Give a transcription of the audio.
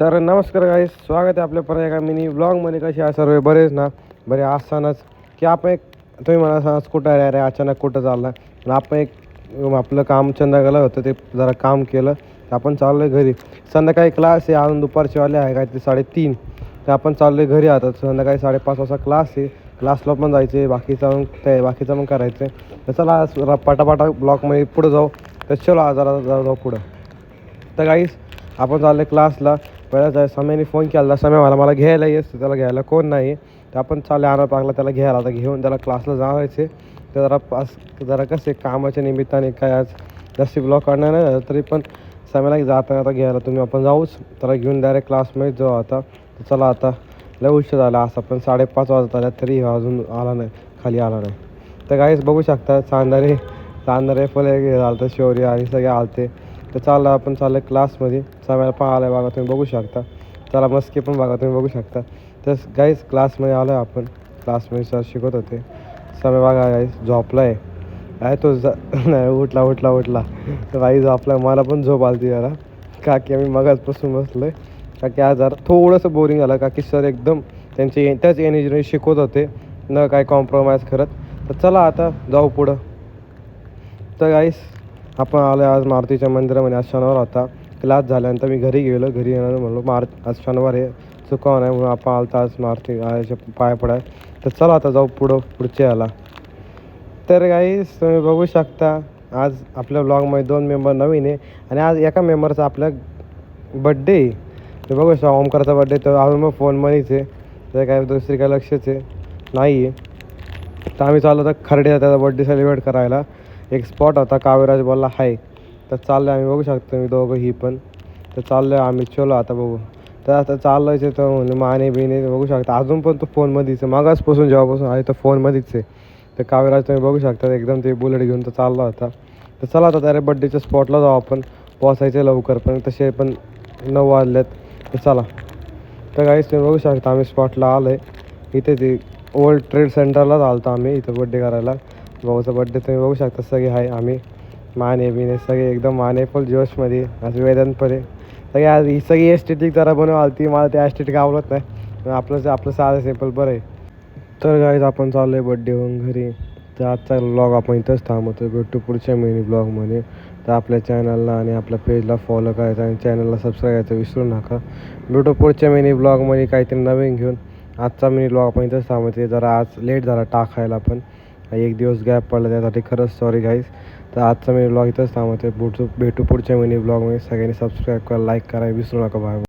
तर नमस्कार गाईस, स्वागत आहे आपल्या परत एका मिनी ब्लॉगमध्ये. कसे आहे सर्व? बरेच ना? बरे असतानाच की आपण एक तुम्ही मला सांगा कुठं आहे रे, अचानक कुठं चालला? आपण एक आपलं काम चंदागला होतं, ते जरा काम केलं तर आपण चाललो आहे घरी. संध्याकाळी क्लास आहे, अजून दुपारचे वाले आहे काय ते 3:30. तर आपण चाललो आहे घरी. आता संध्याकाळी 5:30 वाजता क्लास आहे. क्लासला पण जायचं आहे, बाकीचं पण करायचं आहे. तर चला आज पटापटा ब्लॉगमध्ये पुढं जाऊ. तर चलो आज जरा जाऊ पुढं. तर गाईस आपण चाललो क्लासला. पहिला त्या सम्याने फोन केला, सम्या मला घ्यायला येस, त्याला घ्यायला कोण नाही. तर आपण चालले आणा पाकला त्याला घ्यायला. आता घेऊन त्याला क्लासला जायचे. तर जरा कसे कामाच्या निमित्ताने काय आज जास्ती ब्लॉग काढणार नाही, तरी पण सम्याला जाताना आता घ्यायला तुम्ही आपण जाऊच. त्याला घेऊन डायरेक्ट क्लासमध्ये जाऊ आता. तर चला आता लय उशीर झाला, असं पण 5:30 वाजत आल्या तरी अजून आला नाही, खाली आला नाही. तर गाईस बघू शकता चांदरे फुले झालं, शौर्य आणि सगळे आलते. तर आपण चाललं क्लासमध्ये. सम्याला पण आलं आहे बघा, तुम्ही बघू शकता. चला मस्के पण बघा, तुम्ही बघू शकता. तर गाईस क्लासमध्ये आलो आहे आपण. क्लासमध्ये सर शिकवत होते. समय बघा गाईस झोपला आहे तो नाही उठला. तर गाईस झोपला. मला पण झोप आली जरा, का की आम्ही मगाचपासून बसलो आहे. का की आज जरा थोडंसं बोरिंग झालं, का की सर एकदम त्याच एनर्जीने शिकवत होते, न काय कॉम्प्रोमाइज करत. तर चला आता जाऊ पुढं. तर गाईस आपण आलो आज मारुतीच्या मंदिरामध्ये. आज शनिवार होता. क्लास झाल्यानंतर मी घरी गेलो. घरी येणार म्हणलो आज शनिवार आहे, चुकावं नाही म्हणून आपण आलता आज मारुती आळ्याच्या पाय पडाय. तर चला आता जाऊ पुढच्या याला. तर गाईस तुम्ही बघू शकता आज आपल्या ब्लॉगमध्ये 2 मेंबर नवीन आहे आणि आज एका मेंबरचा आपल्या बड्डे आहे. ते बघू शकता ओमकारचा बड्डे. तर अजून मग फोनमध्येच आहे, तर काय दुसरी काय लक्षच आहे नाही आहे. तर आम्ही चाललो तर खर्डे त्याचा बड्डे सेलिब्रेट करायला. एक स्पॉट होता, काव्यराज बोलला हाय. तर चाललं आम्ही बघू शकतो मी दोघं ही पण. तर चाललो आम्ही, चलो आता बघू. तर आता चाललोय तर म्हणजे माने बिने बघू शकता. अजून पण तो फोनमध्येच आहे, मागासपासून जेव्हापासून आहे तर फोनमध्येच आहे. तर काव्यराज तुम्ही बघू शकता एकदम ते बुलेट घेऊन तर चालला होता. तर चला आता त्याच्या बड्डेच्या स्पॉटला जाऊ आपण. पोचायचं लवकर, पण तसे पण 9 वाजलेत. तर चला. तर काहीच तुम्ही बघू शकता आम्ही स्पॉटला आलो आहे. इथे ते वर्ल्ड ट्रेड सेंटरलाच आलो होतो आम्ही इथं बड्डे करायला. भाऊचा बड्डे तुम्ही बघू शकता. सगळे आहे आम्ही माने बिने सगळे एकदम माने फुल जोशमध्ये. आज वेदनपणे सगळे आज ही सगळी एस्थेटिक जरा बनवाल ती, मला ते एस्थेटिक आवडत नाही. आपलं साधं सिम्पल बरं आहे. तर गाईज आपण चाललो आहे बड्डे होऊन घरी. तर आजचा ब्लॉग आपण इथंच थांबवतो. भेटू पुढच्या मिनी ब्लॉगमध्ये. तर आपल्या चॅनलला आणि आपल्या पेजला फॉलो करायचं आणि चॅनलला सबस्क्राईब करायचं विसरू नका. भेटू पुढच्या मिनी ब्लॉगमध्ये काहीतरी नवीन घेऊन. आजचा मिनी ब्लॉग आपण इथंच थांबवते. जरा आज लेट झाला टाकायला, पण 1 दिवस गॅप पडला त्यासाठी खरंच सॉरी गाईज. तर आजचा मिनी ब्लॉग इथंच थांबवते. भेटू पुढच्या मिनी ब्लॉगमध्ये. सगळ्यांनी सबस्क्राईब करा, लाईक करा विसरू नका. बाय.